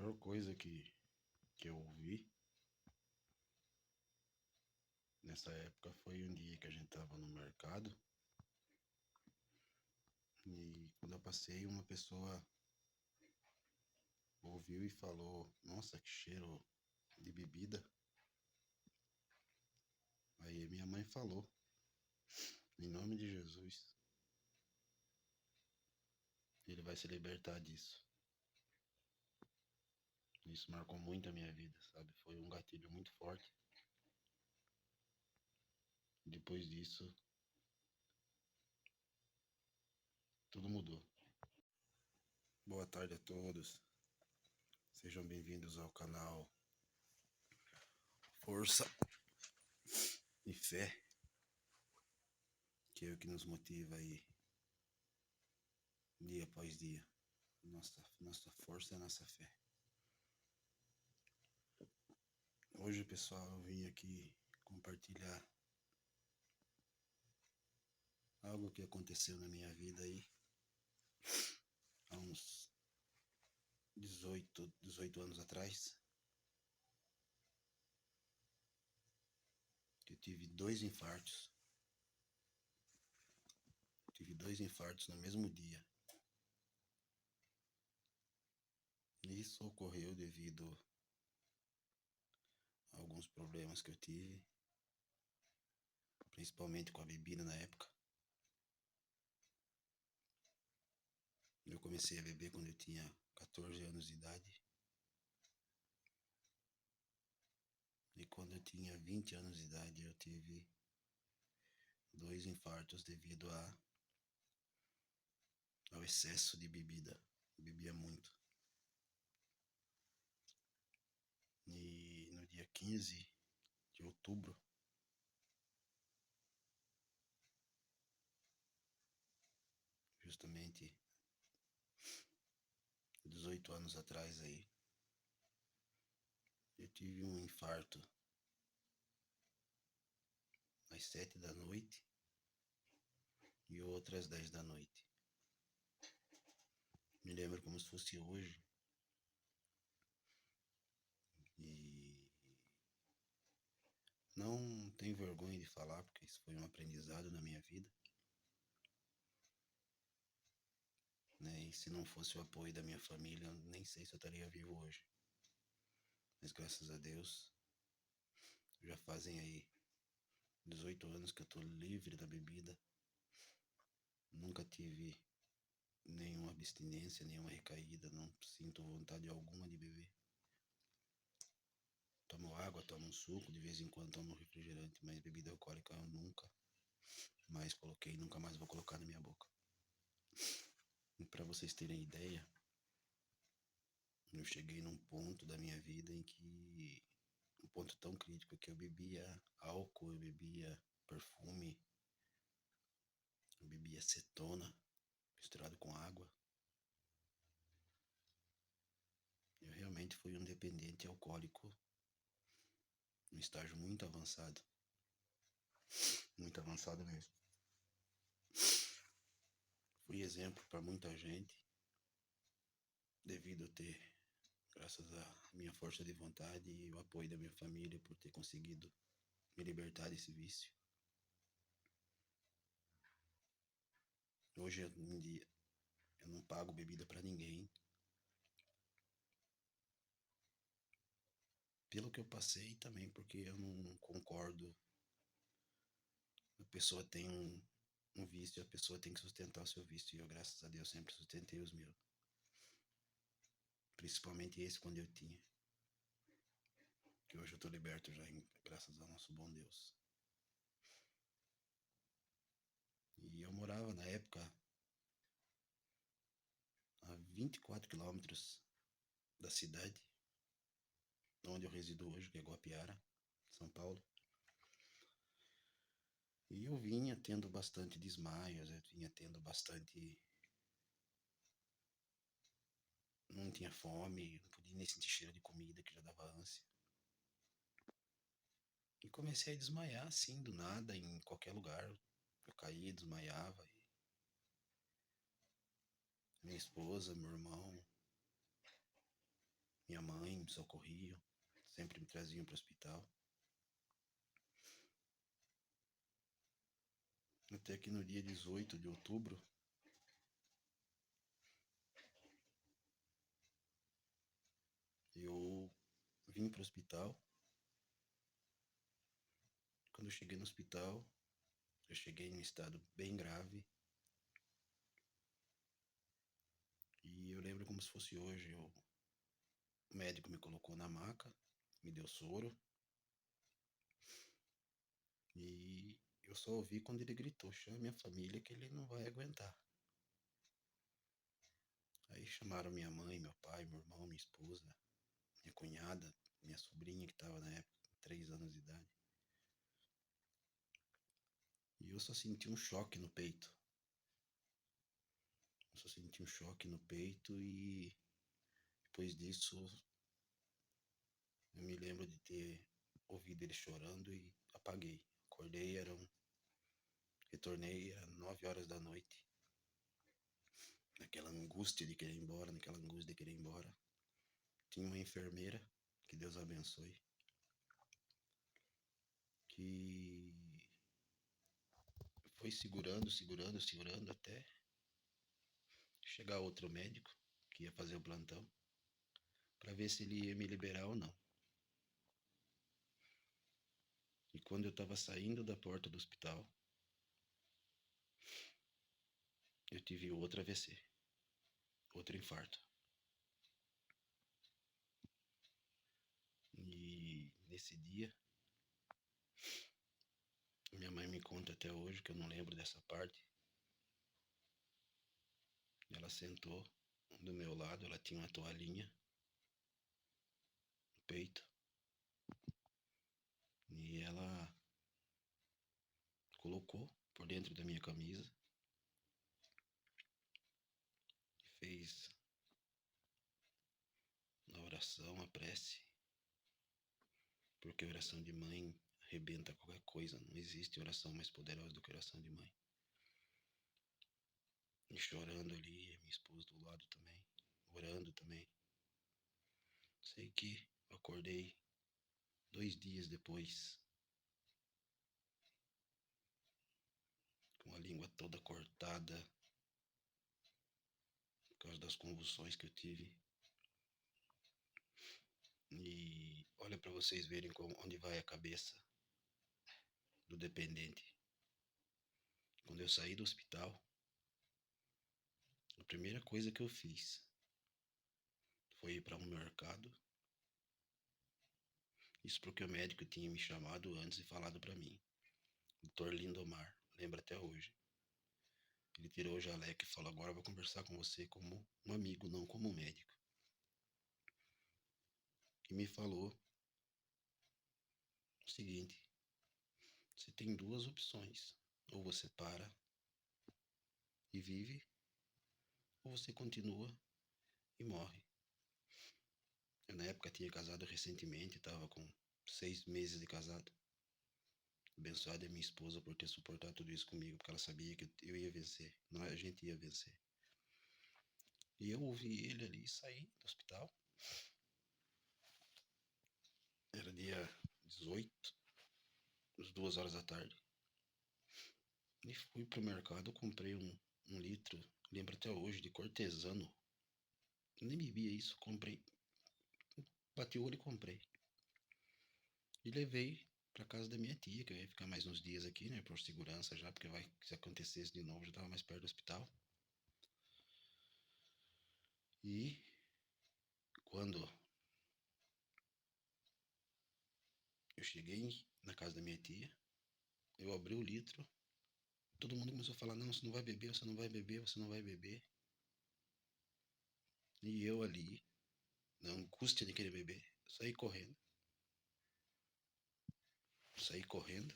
pior coisa que eu ouvi nessa época foi um dia que a gente tava no mercado e quando eu passei, uma pessoa ouviu e falou: Nossa, que cheiro de bebida. Aí minha mãe falou: Em nome de Jesus, ele vai se libertar disso. Isso marcou muito a minha vida, sabe? Foi um gatilho muito forte. Depois disso, tudo mudou. Boa tarde a todos. Sejam bem-vindos ao canal Força e Fé, que é o que nos motiva aí, dia após dia. Nossa força é a nossa fé. Hoje, pessoal, eu vim aqui compartilhar algo que aconteceu na minha vida aí há uns 18 anos atrás. Que eu tive dois infartos. Tive dois infartos no mesmo dia. Isso ocorreu devido a alguns problemas que eu tive, principalmente com a bebida na época. Eu comecei a beber quando eu tinha 14 anos de idade. E quando eu tinha 20 anos de idade, eu tive dois infartos devido ao excesso de bebida. Eu bebia muito. E no dia 15 de outubro, justamente 18 anos atrás aí, eu tive um infarto às 7 da noite e outro às 10 da noite. Me lembro como se fosse hoje. E não tenho vergonha de falar, porque isso foi um aprendizado na minha vida. Né? E se não fosse o apoio da minha família, eu nem sei se eu estaria vivo hoje. Mas graças a Deus, já fazem aí 18 anos que eu tô livre da bebida. Nunca tive nenhuma abstinência, nenhuma recaída, não sinto vontade alguma de beber. Tomo água, tomo um suco, de vez em quando tomo refrigerante, mas bebida alcoólica eu nunca mais coloquei, nunca mais vou colocar na minha boca. E para vocês terem ideia, eu cheguei num ponto da minha vida em que um ponto tão crítico que eu bebia álcool, eu bebia perfume, eu bebia acetona misturado com água. Eu realmente fui um dependente alcoólico num estágio muito avançado mesmo. Fui exemplo para muita gente devido a ter, graças à minha força de vontade e o apoio da minha família por ter conseguido me libertar desse vício. Hoje em dia eu não pago bebida para ninguém. Pelo que eu passei também, porque eu não concordo. A pessoa tem um vício, a pessoa tem que sustentar o seu vício. E eu, graças a Deus, sempre sustentei os meus. Principalmente esse quando eu tinha. Que hoje eu tô liberto já, graças ao nosso bom Deus. E eu morava na época a 24 quilômetros da cidade, onde eu resido hoje, que é Guapiara, São Paulo. E eu vinha tendo bastante desmaios, eu vinha tendo bastante. Não tinha fome, não podia nem sentir cheiro de comida, que já dava ânsia. E comecei a desmaiar assim, do nada, em qualquer lugar. Eu caía, desmaiava. E minha esposa, meu irmão, minha mãe me socorriam, sempre me traziam para o hospital. Até que no dia 18 de outubro, eu vim para o hospital. Quando eu cheguei no hospital, eu cheguei em um estado bem grave. E eu lembro como se fosse hoje. O médico me colocou na maca, me deu soro. E eu só ouvi quando ele gritou: chama minha família que ele não vai aguentar. Aí chamaram minha mãe, meu pai, meu irmão, minha esposa, minha cunhada, minha sobrinha que estava na época com 3 anos de idade. E eu só senti um choque no peito. Eu só senti um choque no peito e depois disso eu me lembro de ter ouvido ele chorando e apaguei. Acordei, retornei às 9 horas da noite. Naquela angústia de querer ir embora, naquela angústia de querer ir embora. Tinha uma enfermeira, que Deus abençoe, que foi segurando até chegar outro médico que ia fazer o plantão para ver se ele ia me liberar ou não. E quando eu estava saindo da porta do hospital, eu tive outro AVC, outro infarto. E nesse dia, minha mãe me conta até hoje, que eu não lembro dessa parte. Ela sentou do meu lado, ela tinha uma toalhinha no peito. E ela colocou por dentro da minha camisa e fez a oração, a prece, porque oração de mãe arrebenta qualquer coisa, não existe oração mais poderosa do que oração de mãe. E chorando ali, minha esposa do lado também, orando também. Sei que eu acordei 2 dias depois, com a língua toda cortada, por causa das convulsões que eu tive. E olha para vocês verem onde vai a cabeça do dependente. Quando eu saí do hospital, a primeira coisa que eu fiz foi ir para um mercado. Isso porque o médico tinha me chamado antes e falado para mim. Dr. Lindomar, lembra até hoje. Ele tirou o jaleco e falou: agora eu vou conversar com você como um amigo, não como um médico. E me falou o seguinte: você tem duas opções. Ou você para e vive, ou você continua e morre. Eu, na época, tinha casado recentemente, estava com 6 meses de casado. Abençoada é minha esposa por ter suportado tudo isso comigo, porque ela sabia que eu ia vencer, a gente ia vencer. E eu ouvi ele ali sair do hospital. Era dia 18, às 2 horas da tarde. E fui pro mercado, comprei um litro, lembro até hoje, de cortesano. Nem bebia isso, comprei. Bati o olho e comprei. E levei pra casa da minha tia, que eu ia ficar mais uns dias aqui, né, por segurança já, porque se acontecesse de novo, já tava mais perto do hospital. E quando eu cheguei na casa da minha tia, eu abri o litro, todo mundo começou a falar: não, você não vai beber, você não vai beber, você não vai beber. E eu ali, na angústia de querer beber, saí correndo. Saí correndo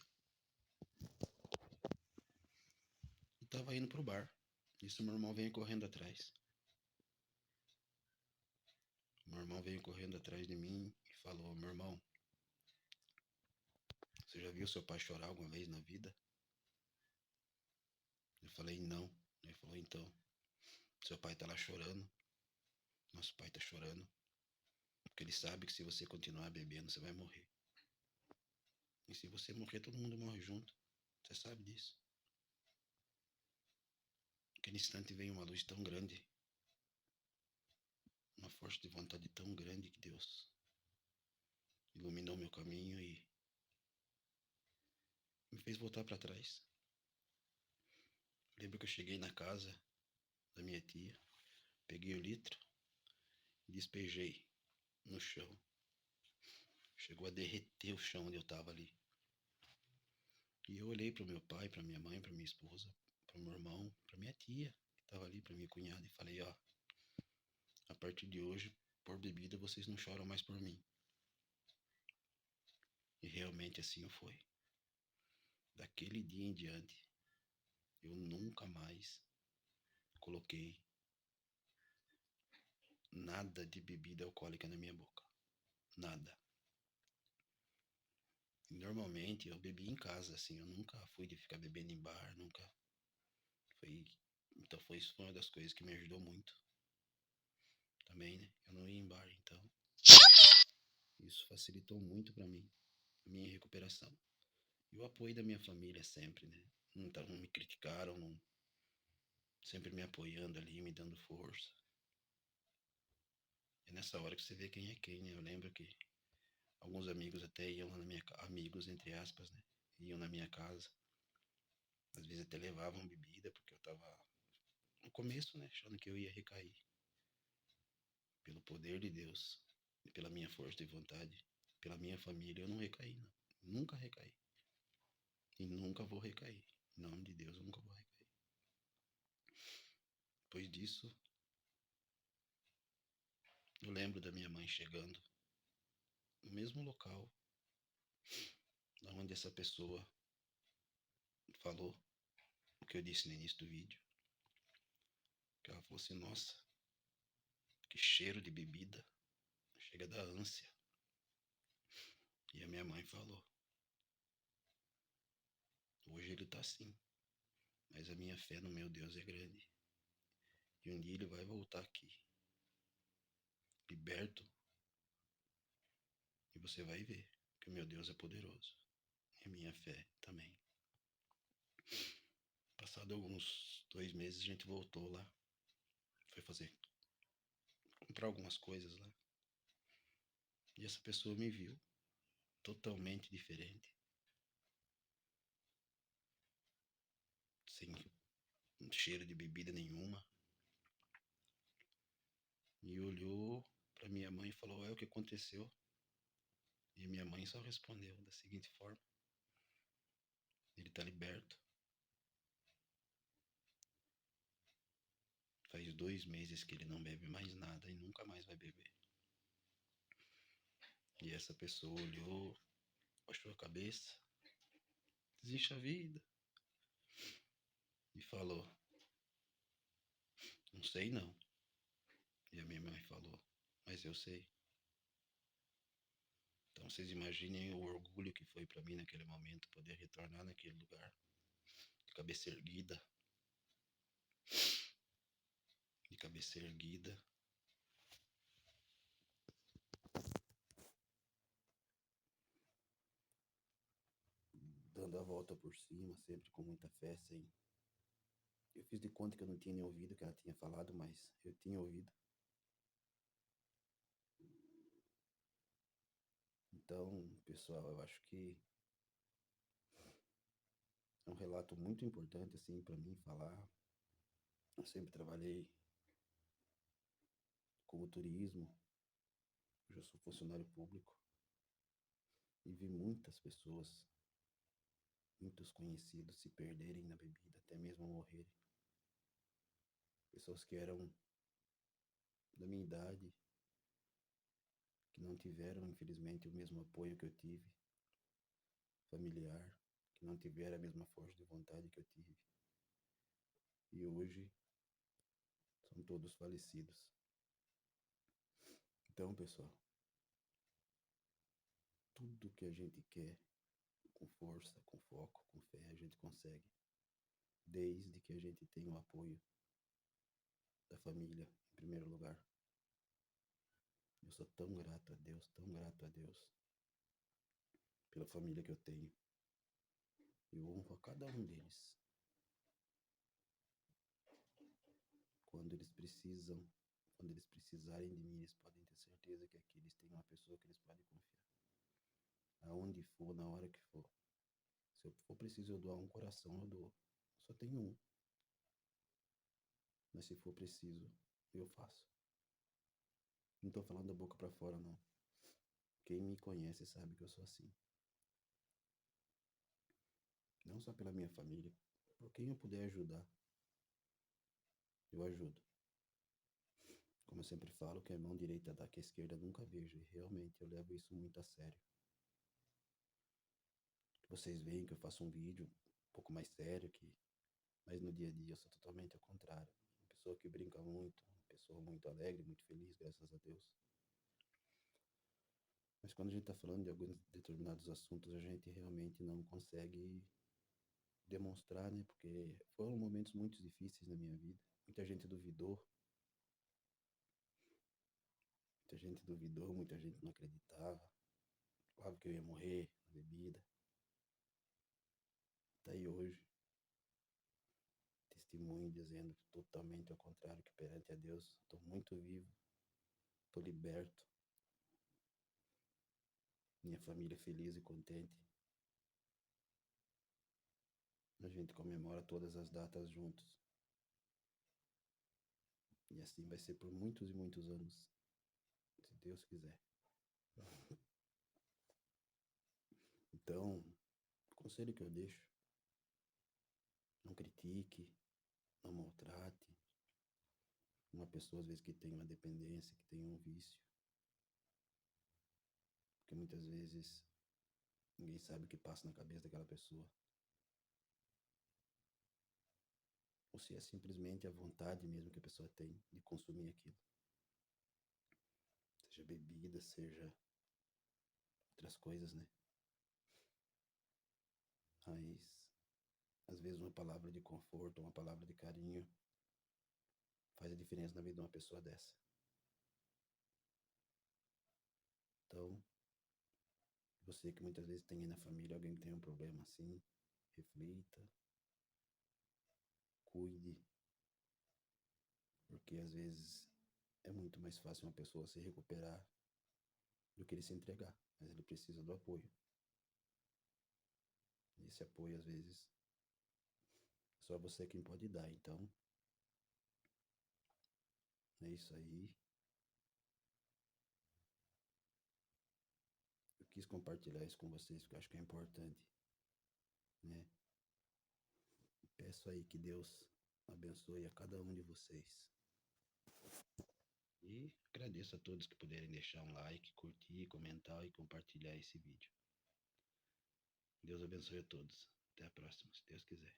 e tava indo pro bar. Isso, meu irmão veio correndo atrás. Meu irmão veio correndo atrás de mim e falou: meu irmão, você já viu seu pai chorar alguma vez na vida? Eu falei: não. Ele falou: então, seu pai tá lá chorando, nosso pai tá chorando, Porque ele sabe que se você continuar bebendo, você vai morrer. E se você morrer, todo mundo morre junto. Você sabe disso. Naquele instante vem uma luz tão grande, uma força de vontade tão grande que Deus iluminou meu caminho e me fez voltar para trás. Lembro que eu cheguei na casa da minha tia, peguei o litro e despejei no chão. Chegou a derreter o chão onde eu estava ali. E eu olhei para o meu pai, para minha mãe, para minha esposa, para o meu irmão, para minha tia, que estava ali, para minha cunhada, e falei: ó, a partir de hoje, por bebida, vocês não choram mais por mim. E realmente assim foi. Daquele dia em diante, eu nunca mais coloquei nada de bebida alcoólica na minha boca. Nada. E normalmente eu bebi em casa, assim, eu nunca fui de ficar bebendo em bar, nunca. Foi. Então isso foi uma das coisas que me ajudou muito. Também, né? Eu não ia em bar, então. Isso facilitou muito para mim, a minha recuperação. E o apoio da minha família sempre, né? Não me criticaram, não, sempre me apoiando ali, me dando força. É nessa hora que você vê quem é quem, né? Eu lembro que alguns amigos até iam lá na minha casa, amigos entre aspas, né? Iam na minha casa. Às vezes até levavam bebida, porque eu tava no começo, né? Achando que eu ia recair. Pelo poder de Deus, e pela minha força de vontade, pela minha família, eu não recaí, não. Nunca recaí. E nunca vou recair. Em nome de Deus, eu nunca vou recair. Depois disso, eu lembro da minha mãe chegando no mesmo local onde essa pessoa falou o que eu disse no início do vídeo. Que ela falou assim: nossa, que cheiro de bebida, chega da ânsia. E a minha mãe falou: hoje ele tá assim, mas a minha fé no meu Deus é grande. E um dia ele vai voltar aqui, liberto, e você vai ver que o meu Deus é poderoso. E a minha fé também. Passado alguns 2 meses, a gente voltou lá. Foi comprar algumas coisas lá. E essa pessoa me viu totalmente diferente. Sem cheiro de bebida nenhuma. E olhou para minha mãe e falou: é o que aconteceu? E minha mãe só respondeu da seguinte forma: ele tá liberto. Faz 2 meses que ele não bebe mais nada e nunca mais vai beber. E essa pessoa olhou, baixou a cabeça, desiste a vida e falou: não sei não. E a minha mãe falou: mas eu sei. Então vocês imaginem o orgulho que foi para mim naquele momento poder retornar naquele lugar, de cabeça erguida, dando a volta por cima, sempre com muita fé, sem. Eu fiz de conta que eu não tinha nem ouvido o que ela tinha falado, mas eu tinha ouvido. Então, pessoal, eu acho que é um relato muito importante assim para mim falar. Eu sempre trabalhei com o turismo, hoje eu sou funcionário público e vi muitas pessoas, muitos conhecidos se perderem na bebida, até mesmo morrerem. Pessoas que eram da minha idade, que não tiveram, infelizmente, o mesmo apoio que eu tive, familiar, que não tiveram a mesma força de vontade que eu tive. E hoje são todos falecidos. Então, pessoal, tudo que a gente quer, com força, com foco, com fé, a gente consegue. Desde que a gente tenha o apoio da família, em primeiro lugar. sou tão grato a Deus pela família que eu tenho. Eu honro a cada um deles. Quando eles precisam, quando eles precisarem de mim, eles podem ter certeza que aqui eles têm uma pessoa que eles podem confiar. Aonde for, na hora que for. Se eu for preciso eu doar um coração, eu dou. Só tenho um. Mas se for preciso, eu faço. Não tô falando da boca pra fora, não. Quem me conhece sabe que eu sou assim. Não só pela minha família, por quem eu puder ajudar, eu ajudo. Como eu sempre falo, que a mão direita dá que a esquerda nunca vejo. E realmente eu levo isso muito a sério. Vocês veem que eu faço um vídeo um pouco mais sério, mas no dia a dia eu sou totalmente ao contrário. Uma pessoa que brinca muito, uma pessoa muito alegre, muito feliz, graças a Deus. Mas quando a gente está falando de alguns determinados assuntos, a gente realmente não consegue demonstrar, né? Porque foram momentos muito difíceis na minha vida. Muita gente não acreditava. Claro que eu ia morrer na bebida. Tá aí hoje, testemunho dizendo totalmente ao contrário, que perante a Deus estou muito vivo, estou liberto, minha família feliz e contente. A gente comemora todas as datas juntos. E assim vai ser por muitos e muitos anos, se Deus quiser. Então, o conselho que eu deixo, não critique, não maltrate uma pessoa às vezes que tem uma dependência, que tem um vício. Porque muitas vezes ninguém sabe o que passa na cabeça daquela pessoa. Ou se é simplesmente a vontade mesmo que a pessoa tem de consumir aquilo. Seja bebida, seja outras coisas, né? Mas, às vezes, uma palavra de conforto, uma palavra de carinho faz a diferença na vida de uma pessoa dessa. Então, você que muitas vezes tem aí na família alguém que tem um problema assim, reflita, cuide, porque às vezes é muito mais fácil uma pessoa se recuperar do que ele se entregar, mas ele precisa do apoio. E esse apoio, às vezes, só você quem pode dar. Então, é isso aí. Eu quis compartilhar isso com vocês porque eu acho que é importante, né? Peço aí que Deus abençoe a cada um de vocês. E agradeço a todos que puderem deixar um like, curtir, comentar e compartilhar esse vídeo. Deus abençoe a todos. Até a próxima, se Deus quiser.